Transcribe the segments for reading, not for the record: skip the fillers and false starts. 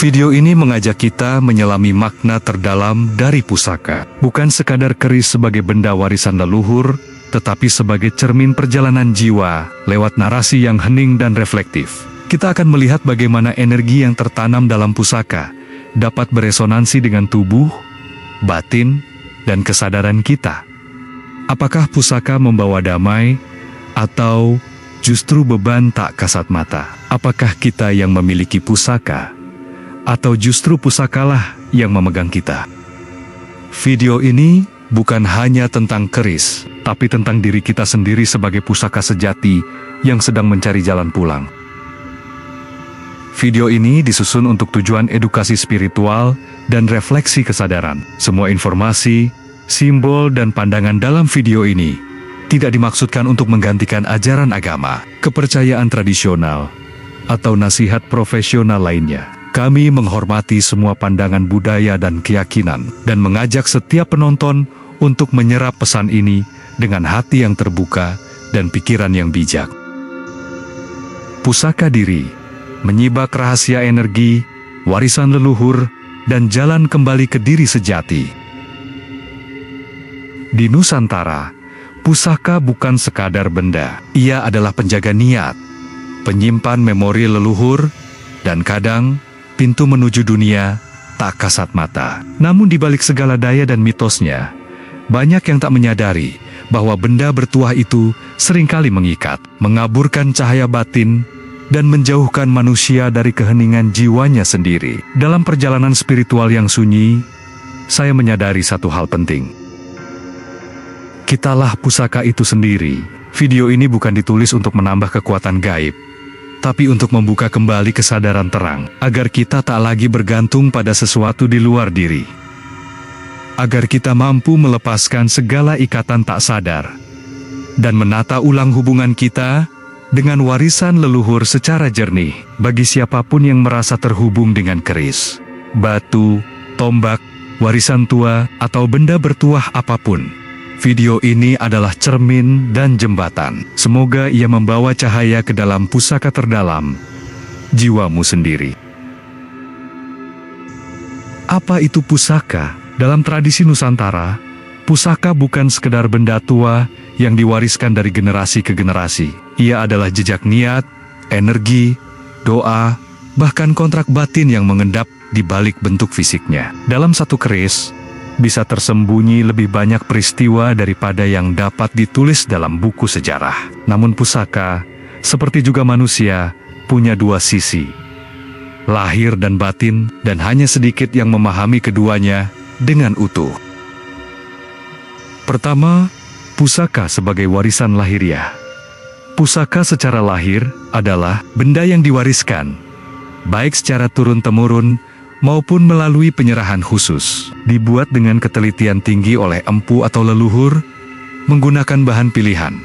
Video ini mengajak kita menyelami makna terdalam dari pusaka. Bukan sekadar keris sebagai benda warisan leluhur, tetapi sebagai cermin perjalanan jiwa lewat narasi yang hening dan reflektif. Kita akan melihat bagaimana energi yang tertanam dalam pusaka dapat beresonansi dengan tubuh, batin, dan kesadaran kita. Apakah pusaka membawa damai, atau justru beban tak kasat mata? Apakah kita yang memiliki pusaka, atau justru pusakalah yang memegang kita? Video ini bukan hanya tentang keris, tapi tentang diri kita sendiri sebagai pusaka sejati yang sedang mencari jalan pulang. Video ini disusun untuk tujuan edukasi spiritual dan refleksi kesadaran. Semua informasi, simbol, dan pandangan dalam video ini tidak dimaksudkan untuk menggantikan ajaran agama, kepercayaan tradisional, atau nasihat profesional lainnya. Kami menghormati semua pandangan budaya dan keyakinan, dan mengajak setiap penonton untuk menyerap pesan ini dengan hati yang terbuka dan pikiran yang bijak. Pusaka diri menyibak rahasia energi, warisan leluhur, dan jalan kembali ke diri sejati. Di Nusantara, pusaka bukan sekadar benda. Ia adalah penjaga niat, penyimpan memori leluhur, dan kadang pintu menuju dunia tak kasat mata. Namun di balik segala daya dan mitosnya, banyak yang tak menyadari bahwa benda bertuah itu seringkali mengikat, mengaburkan cahaya batin, dan menjauhkan manusia dari keheningan jiwanya sendiri. Dalam perjalanan spiritual yang sunyi, saya menyadari satu hal penting. Kitalah pusaka itu sendiri. Video ini bukan ditulis untuk menambah kekuatan gaib, tapi untuk membuka kembali kesadaran terang, agar kita tak lagi bergantung pada sesuatu di luar diri. Agar kita mampu melepaskan segala ikatan tak sadar, dan menata ulang hubungan kita dengan warisan leluhur secara jernih. Bagi siapapun yang merasa terhubung dengan keris, batu, tombak, warisan tua, atau benda bertuah apapun, video ini adalah cermin dan jembatan. Semoga ia membawa cahaya ke dalam pusaka terdalam jiwamu sendiri. Apa itu pusaka? Dalam tradisi Nusantara, pusaka bukan sekedar benda tua yang diwariskan dari generasi ke generasi. Ia adalah jejak niat, energi, doa, bahkan kontrak batin yang mengendap di balik bentuk fisiknya. Dalam satu keris, bisa tersembunyi lebih banyak peristiwa daripada yang dapat ditulis dalam buku sejarah. Namun pusaka, seperti juga manusia, punya dua sisi, lahir dan batin, dan hanya sedikit yang memahami keduanya dengan utuh. Pertama, pusaka sebagai warisan lahiriah. Pusaka secara lahir adalah benda yang diwariskan, baik secara turun-temurun maupun melalui penyerahan khusus. Dibuat dengan ketelitian tinggi oleh empu atau leluhur, menggunakan bahan pilihan.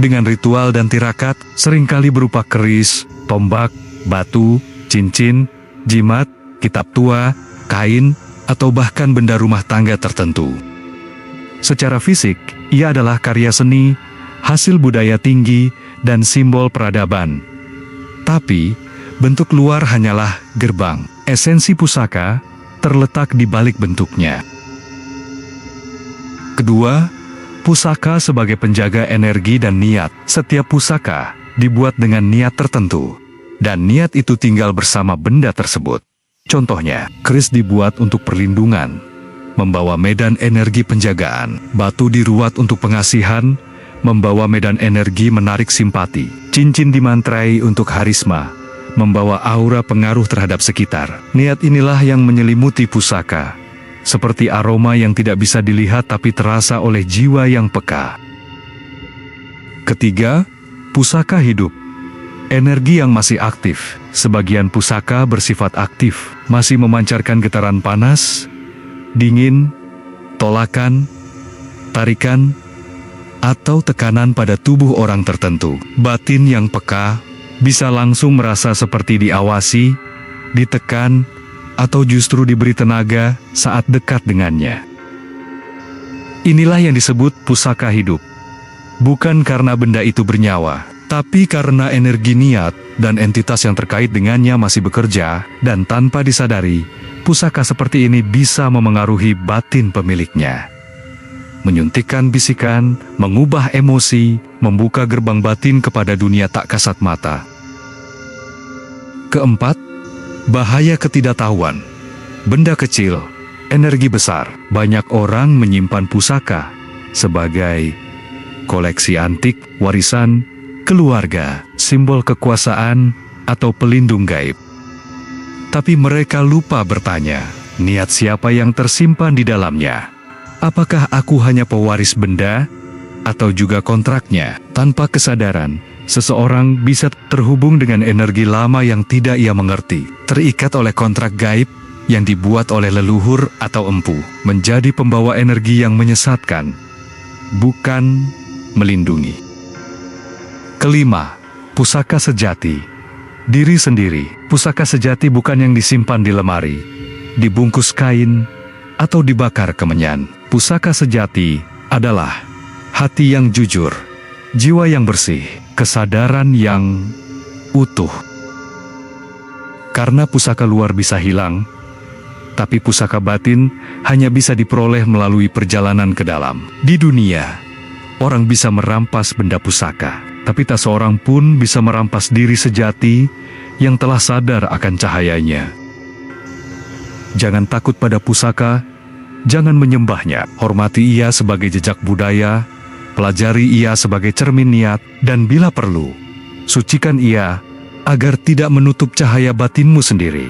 Dengan ritual dan tirakat, seringkali berupa keris, tombak, batu, cincin, jimat, kitab tua, kain, atau bahkan benda rumah tangga tertentu. Secara fisik, ia adalah karya seni, hasil budaya tinggi, dan simbol peradaban. Tapi, bentuk luar hanyalah gerbang. Esensi pusaka terletak di balik bentuknya. Kedua, pusaka sebagai penjaga energi dan niat. Setiap pusaka dibuat dengan niat tertentu, dan niat itu tinggal bersama benda tersebut. Contohnya, keris dibuat untuk perlindungan, membawa medan energi penjagaan. Batu diruat untuk pengasihan, membawa medan energi menarik simpati. Cincin dimantrai untuk harisma, membawa aura pengaruh terhadap sekitar. Niat inilah yang menyelimuti pusaka, seperti aroma yang tidak bisa dilihat tapi terasa oleh jiwa yang peka. Ketiga, pusaka hidup. Energi yang masih aktif. Sebagian pusaka bersifat aktif, masih memancarkan getaran panas, dingin, tolakan, tarikan, atau tekanan pada tubuh orang tertentu. Batin yang peka bisa langsung merasa seperti diawasi, ditekan, atau justru diberi tenaga saat dekat dengannya. Inilah yang disebut pusaka hidup. Bukan karena benda itu bernyawa, tapi karena energi niat, dan entitas yang terkait dengannya masih bekerja, dan tanpa disadari, pusaka seperti ini bisa memengaruhi batin pemiliknya. Menyuntikkan bisikan, mengubah emosi, membuka gerbang batin kepada dunia tak kasat mata. Keempat, bahaya ketidaktahuan. Benda kecil, energi besar. Banyak orang menyimpan pusaka sebagai koleksi antik, warisan, keluarga, simbol kekuasaan, atau pelindung gaib. Tapi mereka lupa bertanya, niat siapa yang tersimpan di dalamnya? Apakah aku hanya pewaris benda, atau juga kontraknya? Tanpa kesadaran, seseorang bisa terhubung dengan energi lama yang tidak ia mengerti, terikat oleh kontrak gaib yang dibuat oleh leluhur atau empu, menjadi pembawa energi yang menyesatkan, bukan melindungi. Kelima, pusaka sejati. Diri sendiri. Pusaka sejati bukan yang disimpan di lemari, dibungkus kain, atau dibakar kemenyan. Pusaka sejati adalah hati yang jujur, jiwa yang bersih, kesadaran yang utuh. Karena pusaka luar bisa hilang, tapi pusaka batin hanya bisa diperoleh melalui perjalanan ke dalam. Di dunia, orang bisa merampas benda pusaka, tapi tak seorang pun bisa merampas diri sejati yang telah sadar akan cahayanya. Jangan takut pada pusaka, jangan menyembahnya. Hormati ia sebagai jejak budaya, pelajari ia sebagai cermin niat, dan bila perlu, sucikan ia agar tidak menutup cahaya batinmu sendiri.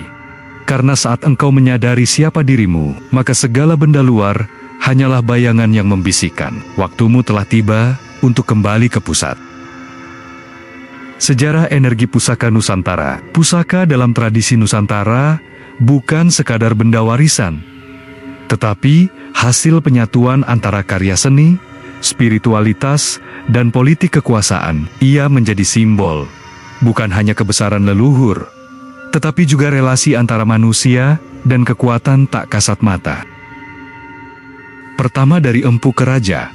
Karena saat engkau menyadari siapa dirimu, maka segala benda luar hanyalah bayangan yang membisikkan. Waktumu telah tiba untuk kembali ke pusat. Sejarah energi pusaka Nusantara. Pusaka dalam tradisi Nusantara bukan sekadar benda warisan, tetapi hasil penyatuan antara karya seni, spiritualitas, dan politik kekuasaan. Ia menjadi simbol, bukan hanya kebesaran leluhur, tetapi juga relasi antara manusia dan kekuatan tak kasat mata. Pertama dari empu ke raja.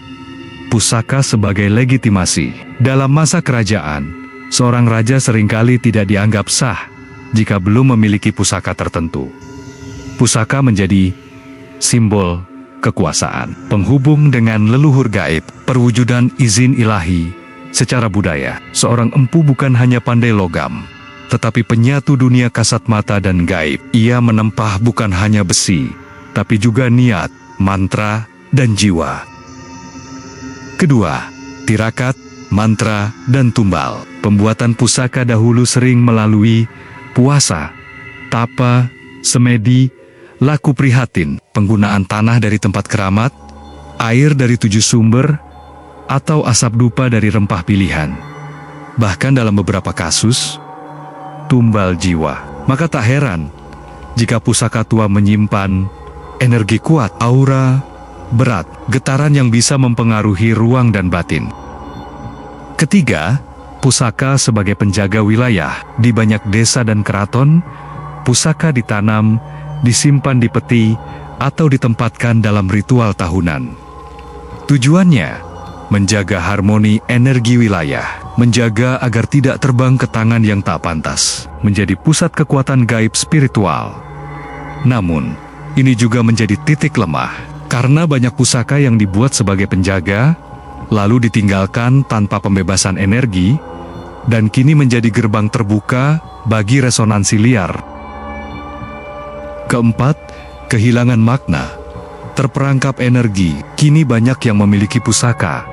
Pusaka sebagai legitimasi. Dalam masa kerajaan, seorang raja seringkali tidak dianggap sah jika belum memiliki pusaka tertentu. Pusaka menjadi simbol kekuasaan, penghubung dengan leluhur gaib, perwujudan izin ilahi. Secara budaya, seorang empu bukan hanya pandai logam, tetapi penyatu dunia kasat mata dan gaib. Ia menempah bukan hanya besi, tapi juga niat, mantra, dan jiwa. Kedua, tirakat, mantra, dan tumbal. Pembuatan pusaka dahulu sering melalui puasa, tapa, semedi, laku prihatin, penggunaan tanah dari tempat keramat, air dari 7 sumber, atau asap dupa dari rempah pilihan. Bahkan dalam beberapa kasus, tumbal jiwa. Maka tak heran jika pusaka tua menyimpan energi kuat, aura berat, getaran yang bisa mempengaruhi ruang dan batin. Ketiga, pusaka sebagai penjaga wilayah. Di banyak desa dan keraton, pusaka ditanam, disimpan di peti, atau ditempatkan dalam ritual tahunan. Tujuannya menjaga harmoni energi wilayah, menjaga agar tidak terbang ke tangan yang tak pantas, menjadi pusat kekuatan gaib spiritual. Namun, ini juga menjadi titik lemah, karena banyak pusaka yang dibuat sebagai penjaga, lalu ditinggalkan tanpa pembebasan energi, dan kini menjadi gerbang terbuka bagi resonansi liar. Keempat, kehilangan makna. Terperangkap energi, kini banyak yang memiliki pusaka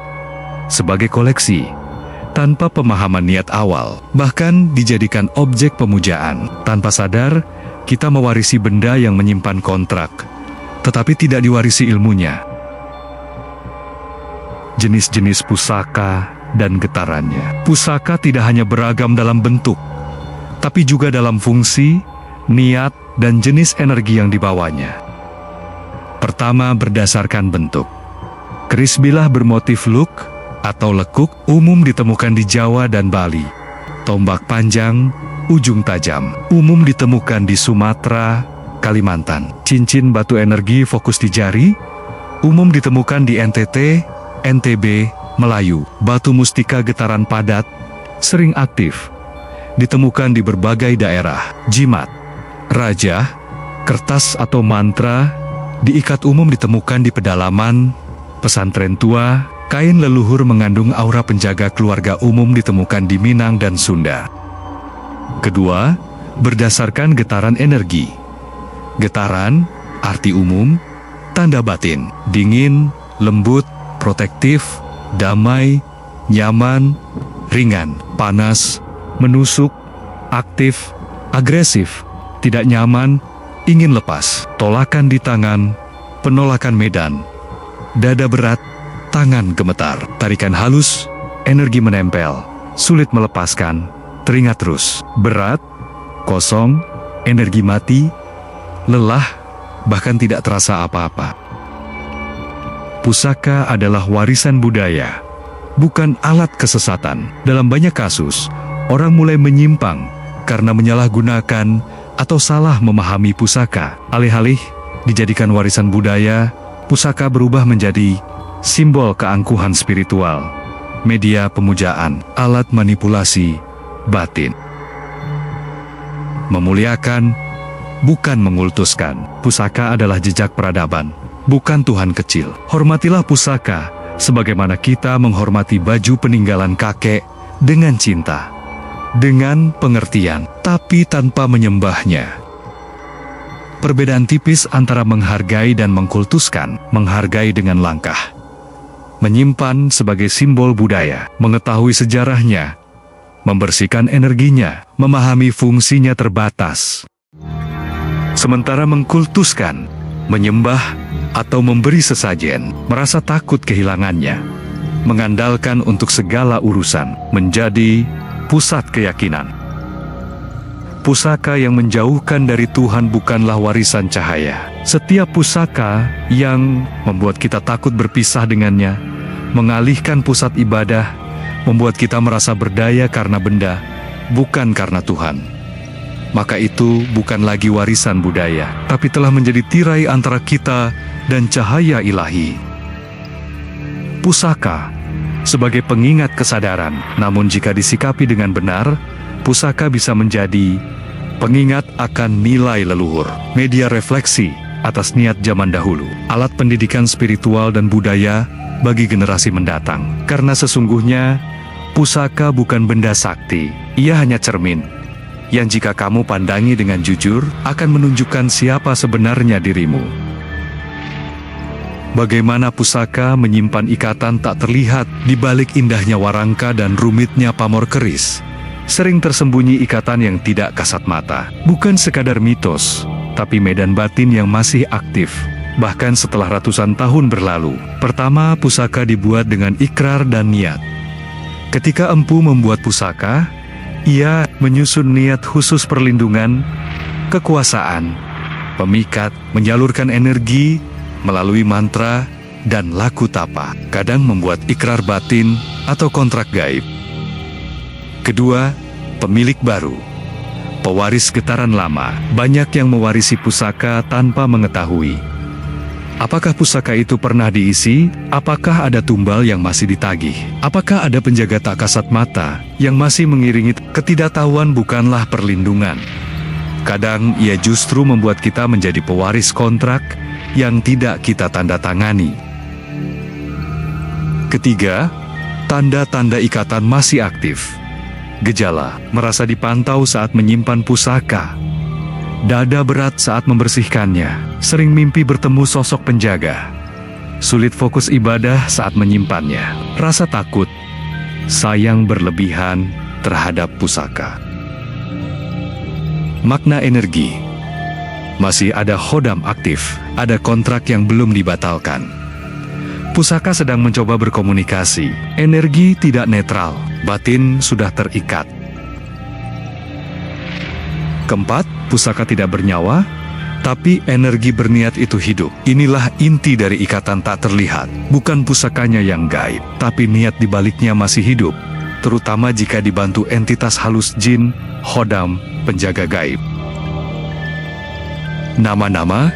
sebagai koleksi, tanpa pemahaman niat awal, bahkan dijadikan objek pemujaan. Tanpa sadar, kita mewarisi benda yang menyimpan kontrak, tetapi tidak diwarisi ilmunya. Jenis-jenis pusaka dan getarannya. Pusaka tidak hanya beragam dalam bentuk, tapi juga dalam fungsi, niat, dan jenis energi yang dibawanya. Pertama, berdasarkan bentuk. Keris bilah bermotif luk atau lekuk umum ditemukan di Jawa dan Bali. Tombak panjang, ujung tajam, umum ditemukan di Sumatera, Kalimantan. Cincin batu energi fokus di jari, umum ditemukan di NTT, NTB, Melayu. Batu mustika getaran padat, sering aktif ditemukan di berbagai daerah. Jimat, raja, kertas atau mantra diikat umum ditemukan di pedalaman, pesantren tua. Kain leluhur mengandung aura penjaga keluarga umum ditemukan di Minang dan Sunda. Kedua, berdasarkan getaran energi. Getaran, arti umum, tanda batin, dingin, lembut, protektif, damai, nyaman, ringan, panas, menusuk, aktif, agresif, tidak nyaman, ingin lepas, tolakan di tangan, penolakan medan, dada berat, tangan gemetar, tarikan halus, energi menempel, sulit melepaskan, teringat terus, berat, kosong, energi mati, lelah, bahkan tidak terasa apa-apa. Pusaka adalah warisan budaya, bukan alat kesesatan. Dalam banyak kasus, orang mulai menyimpang karena menyalahgunakan atau salah memahami pusaka. Alih-alih dijadikan warisan budaya, pusaka berubah menjadi simbol keangkuhan spiritual, media pemujaan, alat manipulasi batin. Memuliakan, bukan mengultuskan. Pusaka adalah jejak peradaban, bukan Tuhan kecil. Hormatilah pusaka, sebagaimana kita menghormati baju peninggalan kakek dengan cinta, dengan pengertian, tapi tanpa menyembahnya. Perbedaan tipis antara menghargai dan mengkultuskan. Menghargai dengan langkah, menyimpan sebagai simbol budaya, mengetahui sejarahnya, membersihkan energinya, memahami fungsinya terbatas. Sementara mengkultuskan, menyembah, atau memberi sesajen, merasa takut kehilangannya, mengandalkan untuk segala urusan, menjadi pusat keyakinan. Pusaka yang menjauhkan dari Tuhan bukanlah warisan cahaya. Setiap pusaka yang membuat kita takut berpisah dengannya, mengalihkan pusat ibadah, membuat kita merasa berdaya karena benda, bukan karena Tuhan. Maka itu bukan lagi warisan budaya, tapi telah menjadi tirai antara kita dan cahaya ilahi. Pusaka sebagai pengingat kesadaran, namun jika disikapi dengan benar, pusaka bisa menjadi pengingat akan nilai leluhur, media refleksi atas niat zaman dahulu, alat pendidikan spiritual dan budaya bagi generasi mendatang. Karena sesungguhnya, pusaka bukan benda sakti, ia hanya cermin, yang jika kamu pandangi dengan jujur, akan menunjukkan siapa sebenarnya dirimu. Bagaimana pusaka menyimpan ikatan tak terlihat di balik indahnya warangka dan rumitnya pamor keris. Sering tersembunyi ikatan yang tidak kasat mata. Bukan sekadar mitos, tapi medan batin yang masih aktif. Bahkan setelah ratusan tahun berlalu. Pertama, pusaka dibuat dengan ikrar dan niat. Ketika empu membuat pusaka, ia menyusun niat khusus perlindungan, kekuasaan, pemikat, menyalurkan energi melalui mantra dan laku tapa. Kadang membuat ikrar batin atau kontrak gaib. Kedua, pemilik baru, pewaris getaran lama. Banyak yang mewarisi pusaka tanpa mengetahui. Apakah pusaka itu pernah diisi? Apakah ada tumbal yang masih ditagih? Apakah ada penjaga tak kasat mata yang masih mengiringi? Ketidaktahuan bukanlah perlindungan. Kadang ia justru membuat kita menjadi pewaris kontrak yang tidak kita tanda tangani. Ketiga, tanda-tanda ikatan masih aktif. Gejala, merasa dipantau saat menyimpan pusaka. Dada berat saat membersihkannya. Sering mimpi bertemu sosok penjaga. Sulit fokus ibadah saat menyimpannya. Rasa takut, sayang berlebihan terhadap pusaka. Makna energi. Masih ada khodam aktif, ada kontrak yang belum dibatalkan. Pusaka sedang mencoba berkomunikasi. Energi tidak netral, batin sudah terikat. Keempat, pusaka tidak bernyawa, tapi energi berniat itu hidup. Inilah inti dari ikatan tak terlihat. Bukan pusakanya yang gaib, tapi niat dibaliknya masih hidup. Terutama jika dibantu entitas halus jin, khodam, penjaga gaib. Nama-nama,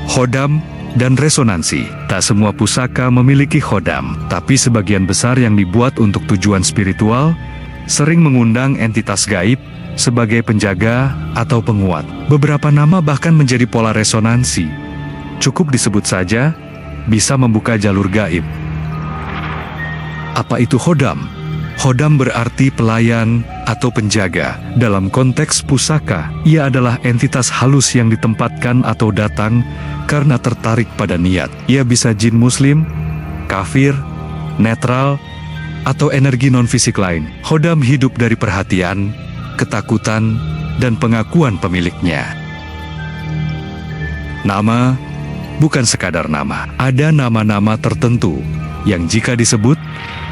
khodam, dan resonansi. Tak semua pusaka memiliki khodam, tapi sebagian besar yang dibuat untuk tujuan spiritual, sering mengundang entitas gaib sebagai penjaga atau penguat. Beberapa nama bahkan menjadi pola resonansi. Cukup disebut saja, bisa membuka jalur gaib. Apa itu khodam? Khodam berarti pelayan atau penjaga. Dalam konteks pusaka, ia adalah entitas halus yang ditempatkan atau datang karena tertarik pada niat. Ia bisa jin muslim, kafir, netral, atau energi non-fisik lain. Khodam hidup dari perhatian, ketakutan, dan pengakuan pemiliknya. Nama bukan sekadar nama. Ada nama-nama tertentu yang jika disebut,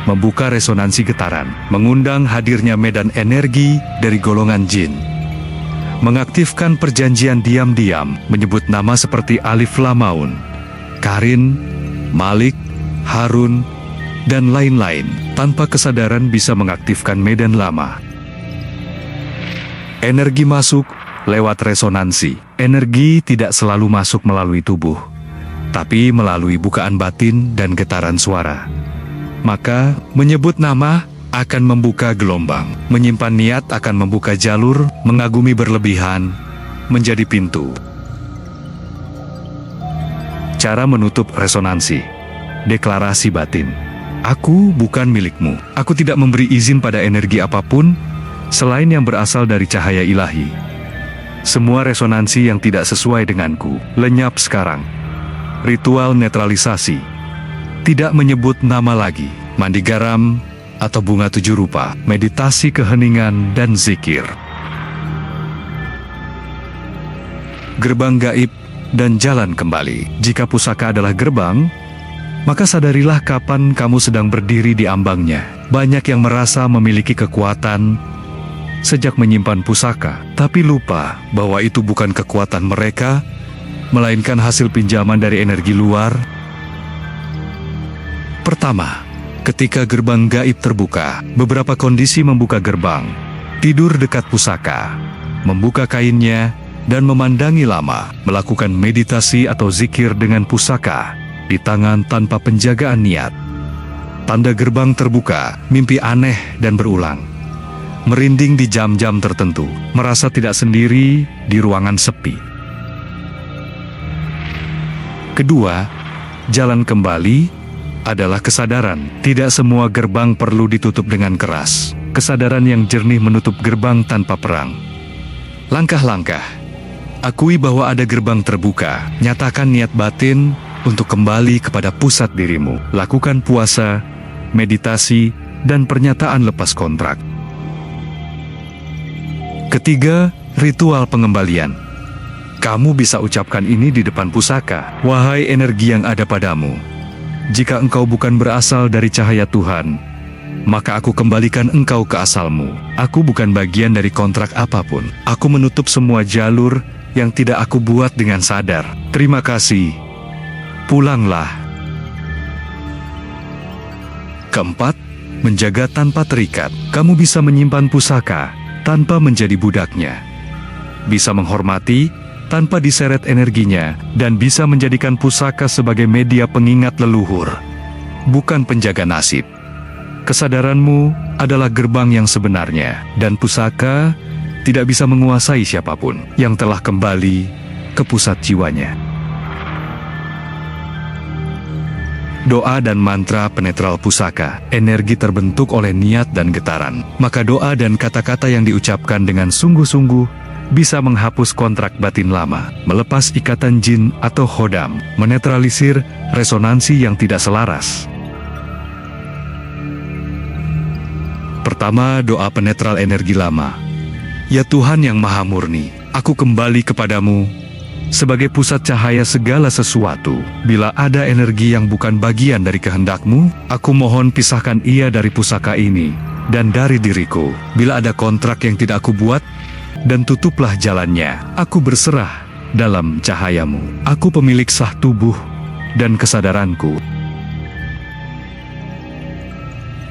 membuka resonansi getaran, mengundang hadirnya medan energi dari golongan jin. Mengaktifkan perjanjian diam-diam, menyebut nama seperti Alif Lamaun, Karin, Malik, Harun, dan lain-lain, tanpa kesadaran bisa mengaktifkan medan lama. Energi masuk lewat resonansi. Energi tidak selalu masuk melalui tubuh, tapi melalui bukaan batin dan getaran suara. Maka, menyebut nama akan membuka gelombang. Menyimpan niat akan membuka jalur, mengagumi berlebihan, menjadi pintu. Cara menutup resonansi. Deklarasi batin. Aku bukan milikmu. Aku tidak memberi izin pada energi apapun selain yang berasal dari cahaya ilahi. Semua resonansi yang tidak sesuai denganku, lenyap sekarang. Ritual netralisasi. Tidak menyebut nama lagi. Mandi garam atau bunga 7 rupa. Meditasi keheningan dan zikir. Gerbang gaib dan jalan kembali. Jika pusaka adalah gerbang, maka sadarilah kapan kamu sedang berdiri di ambangnya. Banyak yang merasa memiliki kekuatan sejak menyimpan pusaka, tapi lupa bahwa itu bukan kekuatan mereka, melainkan hasil pinjaman dari energi luar. Pertama, ketika gerbang gaib terbuka, beberapa kondisi membuka gerbang. Tidur dekat pusaka, membuka kainnya, dan memandangi lama, melakukan meditasi atau zikir dengan pusaka di tangan tanpa penjagaan niat. Tanda gerbang terbuka, mimpi aneh dan berulang. Merinding di jam-jam tertentu, merasa tidak sendiri di ruangan sepi. Kedua, jalan kembali adalah kesadaran. Tidak semua gerbang perlu ditutup dengan keras. Kesadaran yang jernih menutup gerbang tanpa perang. Langkah-langkah. Akui bahwa ada gerbang terbuka. Nyatakan niat batin untuk kembali kepada pusat dirimu. Lakukan puasa, meditasi, dan pernyataan lepas kontrak. Ketiga, ritual pengembalian. Kamu bisa ucapkan ini di depan pusaka. Wahai energi yang ada padamu, jika engkau bukan berasal dari cahaya Tuhan, maka aku kembalikan engkau ke asalmu. Aku bukan bagian dari kontrak apapun. Aku menutup semua jalur yang tidak aku buat dengan sadar. Terima kasih. Pulanglah. Keempat, menjaga tanpa terikat. Kamu bisa menyimpan pusaka tanpa menjadi budaknya. Bisa menghormati tanpa diseret energinya, dan bisa menjadikan pusaka sebagai media pengingat leluhur, bukan penjaga nasib. Kesadaranmu adalah gerbang yang sebenarnya, dan pusaka tidak bisa menguasai siapapun yang telah kembali ke pusat jiwanya. Doa dan mantra penetral pusaka. Energi terbentuk oleh niat dan getaran. Maka doa dan kata-kata yang diucapkan dengan sungguh-sungguh bisa menghapus kontrak batin lama, melepas ikatan jin atau khodam, menetralisir resonansi yang tidak selaras. Pertama, doa penetral energi lama. Ya Tuhan yang Maha Murni, aku kembali kepadamu sebagai pusat cahaya segala sesuatu. Bila ada energi yang bukan bagian dari kehendak-Mu, aku mohon pisahkan ia dari pusaka ini dan dari diriku. Bila ada kontrak yang tidak aku buat, dan tutuplah jalannya. Aku berserah dalam cahaya-Mu. Aku pemilik sah tubuh dan kesadaranku.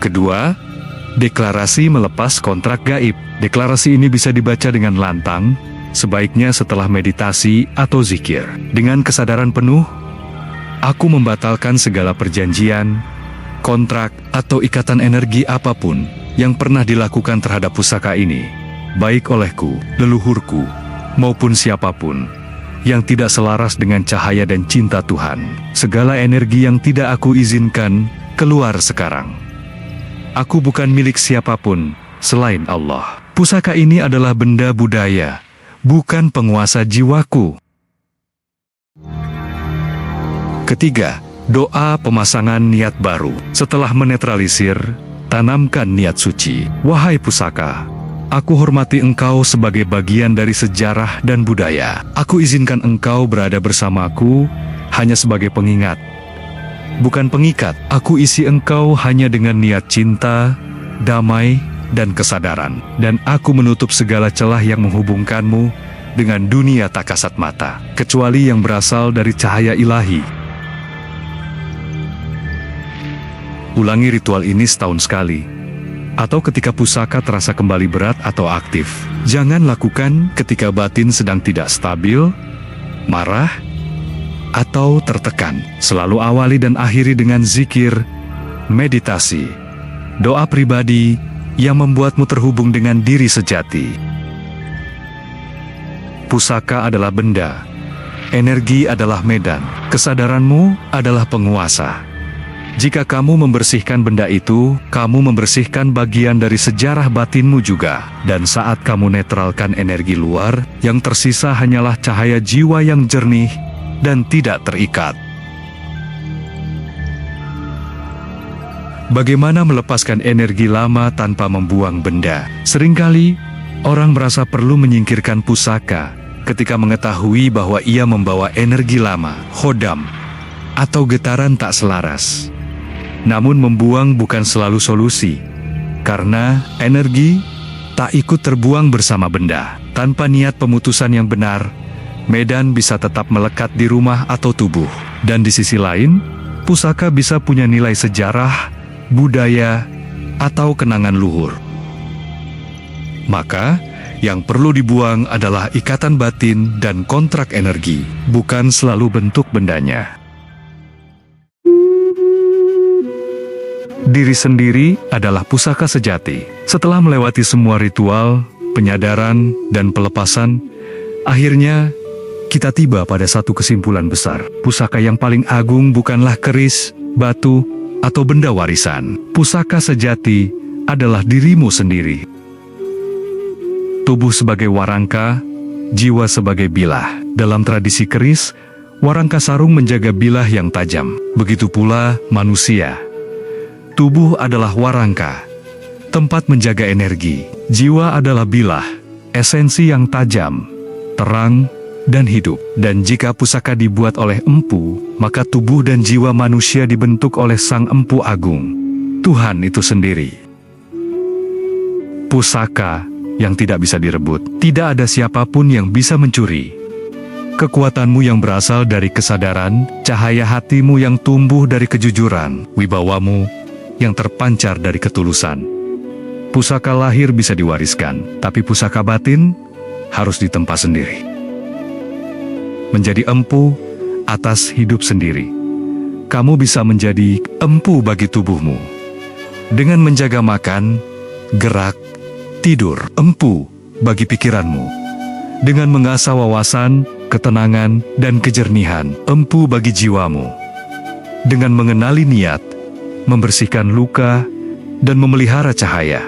Kedua, deklarasi melepas kontrak gaib. Deklarasi ini bisa dibaca dengan lantang, sebaiknya setelah meditasi atau zikir. Dengan kesadaran penuh, aku membatalkan segala perjanjian, kontrak, atau ikatan energi apapun yang pernah dilakukan terhadap pusaka ini, baik olehku, leluhurku, maupun siapapun, yang tidak selaras dengan cahaya dan cinta Tuhan. Segala energi yang tidak aku izinkan, keluar sekarang. Aku bukan milik siapapun, selain Allah. Pusaka ini adalah benda budaya, bukan penguasa jiwaku. Ketiga, doa pemasangan niat baru. Setelah menetralisir, tanamkan niat suci. Wahai pusaka, aku hormati engkau sebagai bagian dari sejarah dan budaya. Aku izinkan engkau berada bersamaku hanya sebagai pengingat, bukan pengikat. Aku isi engkau hanya dengan niat cinta, damai, dan kesadaran. Dan aku menutup segala celah yang menghubungkanmu dengan dunia tak kasat mata, kecuali yang berasal dari cahaya ilahi. Ulangi ritual ini setahun sekali, atau ketika pusaka terasa kembali berat atau aktif. Jangan lakukan ketika batin sedang tidak stabil, marah, atau tertekan. Selalu awali dan akhiri dengan zikir, meditasi, doa pribadi yang membuatmu terhubung dengan diri sejati. Pusaka adalah benda, energi adalah medan, kesadaranmu adalah penguasa. Jika kamu membersihkan benda itu, kamu membersihkan bagian dari sejarah batinmu juga. Dan saat kamu netralkan energi luar, yang tersisa hanyalah cahaya jiwa yang jernih dan tidak terikat. Bagaimana melepaskan energi lama tanpa membuang benda? Seringkali, orang merasa perlu menyingkirkan pusaka ketika mengetahui bahwa ia membawa energi lama, khodam, atau getaran tak selaras. Namun membuang bukan selalu solusi, karena energi tak ikut terbuang bersama benda. Tanpa niat pemutusan yang benar, medan bisa tetap melekat di rumah atau tubuh. Dan di sisi lain, pusaka bisa punya nilai sejarah, budaya, atau kenangan luhur. Maka, yang perlu dibuang adalah ikatan batin dan kontrak energi, bukan selalu bentuk bendanya. Diri sendiri adalah pusaka sejati. Setelah melewati semua ritual, penyadaran, dan pelepasan, akhirnya kita tiba pada satu kesimpulan besar. Pusaka yang paling agung bukanlah keris, batu, atau benda warisan. Pusaka sejati adalah dirimu sendiri. Tubuh sebagai warangka, jiwa sebagai bilah. Dalam tradisi keris, warangka sarung menjaga bilah yang tajam. Begitu pula manusia. Tubuh adalah warangka, tempat menjaga energi. Jiwa adalah bilah, esensi yang tajam, terang, dan hidup. Dan jika pusaka dibuat oleh empu, maka tubuh dan jiwa manusia dibentuk oleh Sang Empu Agung, Tuhan itu sendiri. Pusaka yang tidak bisa direbut. Tidak ada siapapun yang bisa mencuri. Kekuatanmu yang berasal dari kesadaran, cahaya hatimu yang tumbuh dari kejujuran, wibawamu yang terpancar dari ketulusan. Pusaka lahir bisa diwariskan, tapi pusaka batin harus ditempa sendiri. Menjadi empu atas hidup sendiri. Kamu bisa menjadi empu bagi tubuhmu. Dengan menjaga makan, gerak, tidur. Empu bagi pikiranmu. Dengan mengasah wawasan, ketenangan, dan kejernihan. Empu bagi jiwamu. Dengan mengenali niat, membersihkan luka, dan memelihara cahaya.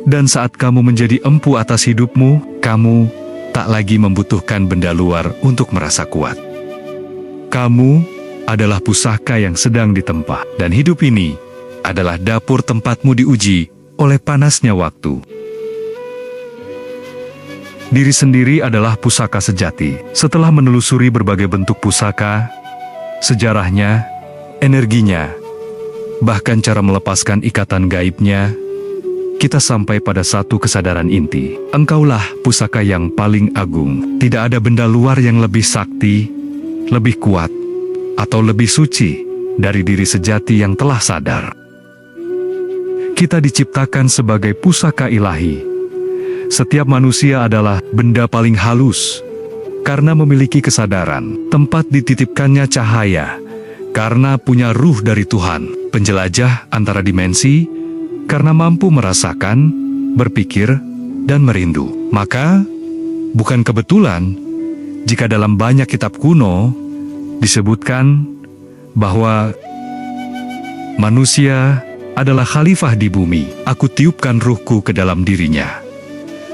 Dan saat kamu menjadi empu atas hidupmu, kamu tak lagi membutuhkan benda luar untuk merasa kuat. Kamu adalah pusaka yang sedang ditempa, dan hidup ini adalah dapur tempatmu diuji oleh panasnya waktu. Diri sendiri adalah pusaka sejati. Setelah menelusuri berbagai bentuk pusaka, sejarahnya, energinya, bahkan cara melepaskan ikatan gaibnya, kita sampai pada satu kesadaran inti. Engkaulah pusaka yang paling agung. Tidak ada benda luar yang lebih sakti, lebih kuat, atau lebih suci dari diri sejati yang telah sadar. Kita diciptakan sebagai pusaka ilahi. Setiap manusia adalah benda paling halus, karena memiliki kesadaran, tempat dititipkannya cahaya, karena punya ruh dari Tuhan, penjelajah antara dimensi, karena mampu merasakan, berpikir, dan merindu. Maka, bukan kebetulan jika dalam banyak kitab kuno disebutkan bahwa manusia adalah khalifah di bumi. Aku tiupkan ruhku ke dalam dirinya.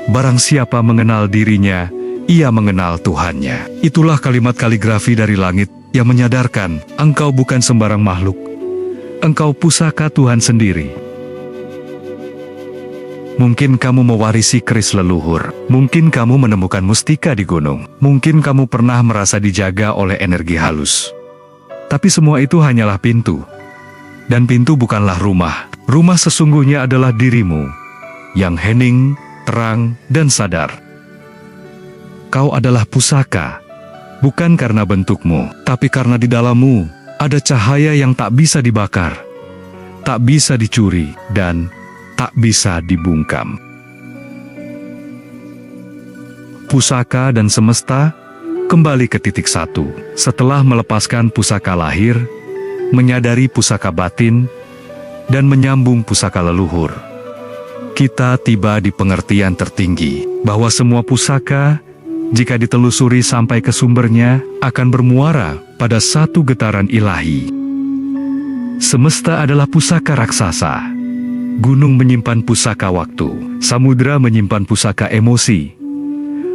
Barang siapa mengenal dirinya, ia mengenal Tuhannya. Itulah kalimat kaligrafi dari langit yang menyadarkan engkau bukan sembarang makhluk. Engkau pusaka Tuhan sendiri. Mungkin kamu mewarisi keris leluhur. Mungkin kamu menemukan mustika di gunung. Mungkin kamu pernah merasa dijaga oleh energi halus. Tapi semua itu hanyalah pintu. Dan pintu bukanlah rumah. Rumah sesungguhnya adalah dirimu, yang hening, terang, dan sadar. Kau adalah pusaka, bukan karena bentukmu, tapi karena di dalammu ada cahaya yang tak bisa dibakar, tak bisa dicuri, dan tak bisa dibungkam. Pusaka dan semesta kembali ke titik satu. Setelah melepaskan pusaka lahir, menyadari pusaka batin, dan menyambung pusaka leluhur, kita tiba di pengertian tertinggi bahwa semua pusaka, jika ditelusuri sampai ke sumbernya, akan bermuara pada satu getaran ilahi. Semesta adalah pusaka raksasa. Gunung menyimpan pusaka waktu, samudra menyimpan pusaka emosi,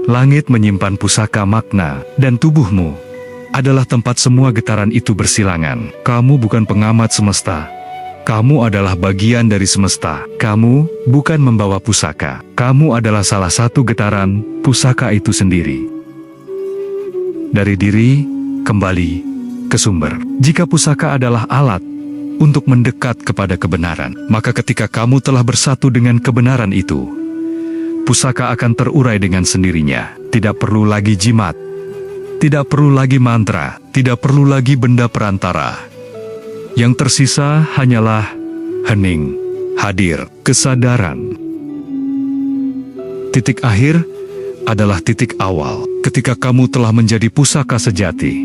langit menyimpan pusaka makna, dan tubuhmu adalah tempat semua getaran itu bersilangan. Kamu bukan pengamat semesta. Kamu adalah bagian dari semesta. Kamu bukan membawa pusaka. Kamu adalah salah satu getaran pusaka itu sendiri. Dari diri, kembali ke sumber. Jika pusaka adalah alat untuk mendekat kepada kebenaran, maka ketika kamu telah bersatu dengan kebenaran itu, pusaka akan terurai dengan sendirinya. Tidak perlu lagi jimat, tidak perlu lagi mantra, tidak perlu lagi benda perantara. Yang tersisa hanyalah hening, hadir, kesadaran. Titik akhir adalah titik awal. Ketika kamu telah menjadi pusaka sejati,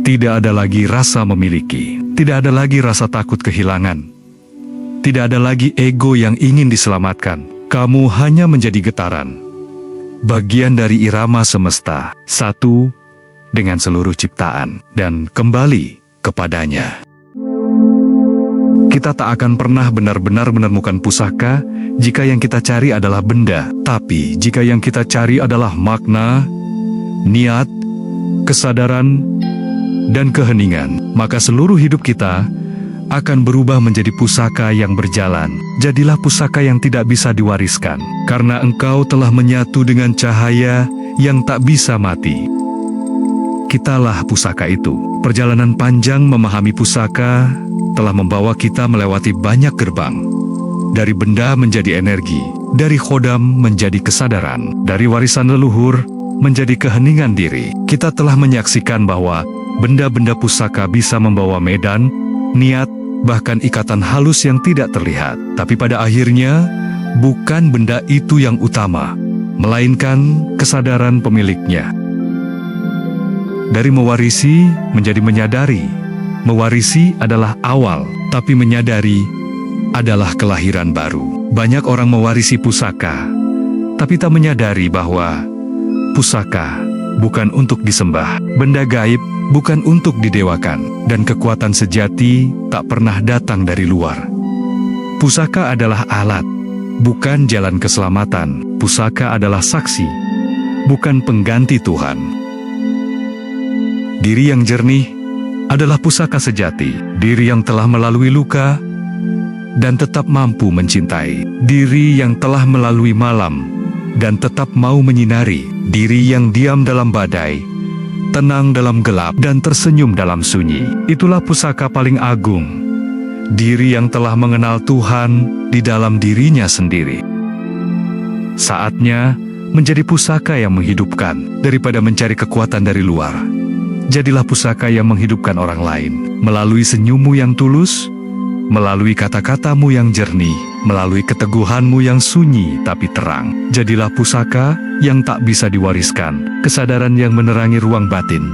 tidak ada lagi rasa memiliki, tidak ada lagi rasa takut kehilangan, tidak ada lagi ego yang ingin diselamatkan. Kamu hanya menjadi getaran, bagian dari irama semesta, satu dengan seluruh ciptaan, dan kembali kepadanya. Kita tak akan pernah benar-benar menemukan pusaka jika yang kita cari adalah benda. Tapi jika yang kita cari adalah makna, niat, kesadaran, dan keheningan, maka seluruh hidup kita akan berubah menjadi pusaka yang berjalan. Jadilah pusaka yang tidak bisa diwariskan, karena engkau telah menyatu dengan cahaya yang tak bisa mati. Kitalah pusaka itu. Perjalanan panjang memahami pusaka telah membawa kita melewati banyak gerbang. Dari benda menjadi energi, dari khodam menjadi kesadaran, dari warisan leluhur menjadi keheningan diri. Kita telah menyaksikan bahwa benda-benda pusaka bisa membawa medan, niat, bahkan ikatan halus yang tidak terlihat. Tapi pada akhirnya, bukan benda itu yang utama, melainkan kesadaran pemiliknya. Dari mewarisi menjadi menyadari. Mewarisi adalah awal, tapi menyadari adalah kelahiran baru. Banyak orang mewarisi pusaka, tapi tak menyadari bahwa pusaka bukan untuk disembah, benda gaib bukan untuk didewakan, dan kekuatan sejati tak pernah datang dari luar. Pusaka adalah alat, bukan jalan keselamatan. Pusaka adalah saksi, bukan pengganti Tuhan. Diri yang jernih adalah pusaka sejati, diri yang telah melalui luka dan tetap mampu mencintai, diri yang telah melalui malam dan tetap mau menyinari, diri yang diam dalam badai, tenang dalam gelap, dan tersenyum dalam sunyi. Itulah pusaka paling agung, diri yang telah mengenal Tuhan di dalam dirinya sendiri. Saatnya menjadi pusaka yang menghidupkan daripada mencari kekuatan dari luar. Jadilah pusaka yang menghidupkan orang lain, melalui senyummu yang tulus, melalui kata-katamu yang jernih, melalui keteguhanmu yang sunyi tapi terang. Jadilah pusaka yang tak bisa diwariskan, kesadaran yang menerangi ruang batin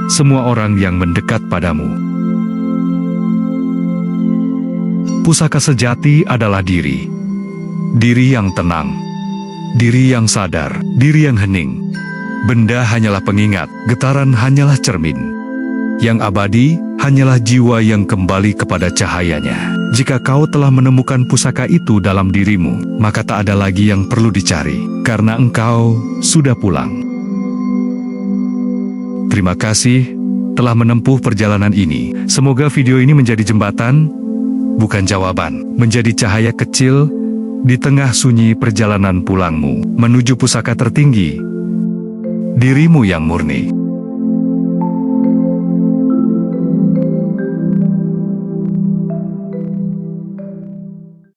semua orang yang mendekat padamu. Pusaka sejati adalah diri. Diri yang tenang, diri yang sadar, diri yang hening. Benda hanyalah pengingat, getaran hanyalah cermin. Yang abadi hanyalah jiwa yang kembali kepada cahayanya. Jika kau telah menemukan pusaka itu dalam dirimu, maka tak ada lagi yang perlu dicari, karena engkau sudah pulang. Terima kasih telah menempuh perjalanan ini. Semoga video ini menjadi jembatan, bukan jawaban, menjadi cahaya kecil di tengah sunyi perjalanan pulangmu menuju pusaka tertinggi, dirimu yang murni.